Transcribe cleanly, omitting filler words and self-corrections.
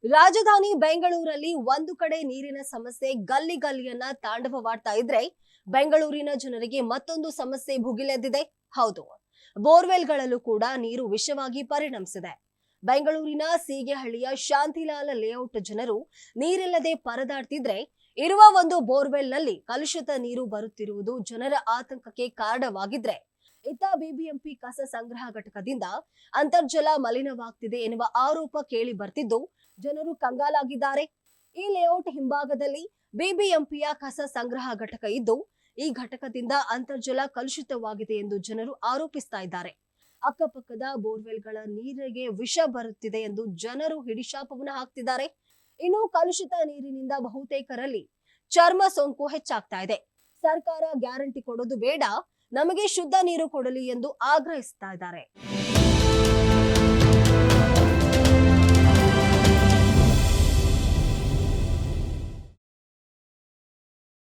ರಾಜಧಾನಿ ಬೆಂಗಳೂರಲ್ಲಿ ಒಂದು ಕಡೆ ನೀರಿನ ಸಮಸ್ಯೆ ಗಲ್ಲಿ ಗಲ್ಲಿಯನ್ನ ತಾಂಡವವಾಡ್ತಾ ಇದ್ರೆ ಬೆಂಗಳೂರಿನ ಜನರಿಗೆ ಮತ್ತೊಂದು ಸಮಸ್ಯೆ ಭುಗಿಲೆದ್ದಿದೆ. ಹೌದು, ಬೋರ್ವೆಲ್ಗಳಲ್ಲೂ ಕೂಡ ನೀರು ವಿಷವಾಗಿ ಪರಿಣಮಿಸಿದೆ. ಬೆಂಗಳೂರಿನ ಸೀಗೆಹಳ್ಳಿಯ ಶಾಂತಿಲಾಲ್ ಲೇಔಟ್ ಜನರು ನೀರಿಲ್ಲದೆ ಪರದಾಡ್ತಿದ್ರೆ ಇರುವ ಒಂದು ಬೋರ್ವೆಲ್ನಲ್ಲಿ ಕಲುಷಿತ ನೀರು ಬರುತ್ತಿರುವುದು ಜನರ ಆತಂಕಕ್ಕೆ ಕಾರಣವಾಗಿದ್ರೆ, ಇತ್ತ ಬಿಬಿಎಂಪಿ ಕಸ ಸಂಗ್ರಹ ಘಟಕದಿಂದ ಅಂತರ್ಜಲ ಮಲಿನವಾಗ್ತಿದೆ ಎನ್ನುವ ಆರೋಪ ಕೇಳಿ ಬರ್ತಿದ್ದು ಜನರು ಕಂಗಾಲಾಗಿದ್ದಾರೆ. ಈ ಲೇಔಟ್ ಹಿಂಭಾಗದಲ್ಲಿ ಬಿಬಿಎಂಪಿಯ ಕಸ ಸಂಗ್ರಹ ಘಟಕ ಇದ್ದು ಈ ಘಟಕದಿಂದ ಅಂತರ್ಜಲ ಕಲುಷಿತವಾಗಿದೆ ಎಂದು ಜನರು ಆರೋಪಿಸ್ತಾ ಇದ್ದಾರೆ. ಅಕ್ಕಪಕ್ಕದ ಬೋರ್ವೆಲ್ಗಳ ನೀರಿಗೆ ವಿಷ ಬರುತ್ತಿದೆ ಎಂದು ಜನರು ಹಿಡಿಶಾಪವನ್ನು ಹಾಕ್ತಿದ್ದಾರೆ. ಇನ್ನು ಕಲುಷಿತ ನೀರಿನಿಂದ ಬಹುತೇಕರಲ್ಲಿ ಚರ್ಮ ಸೋಂಕು ಹೆಚ್ಚಾಗ್ತಾ ಇದೆ. ಸರ್ಕಾರ ಗ್ಯಾರಂಟಿ ಕೊಡೋದು ಬೇಡ, ನಮಗೆ ಶುದ್ಧ ನೀರು ಕೊಡಲಿ ಎಂದು ಆಗ್ರಹಿಸ್ತಾ ಇದ್ದಾರೆ.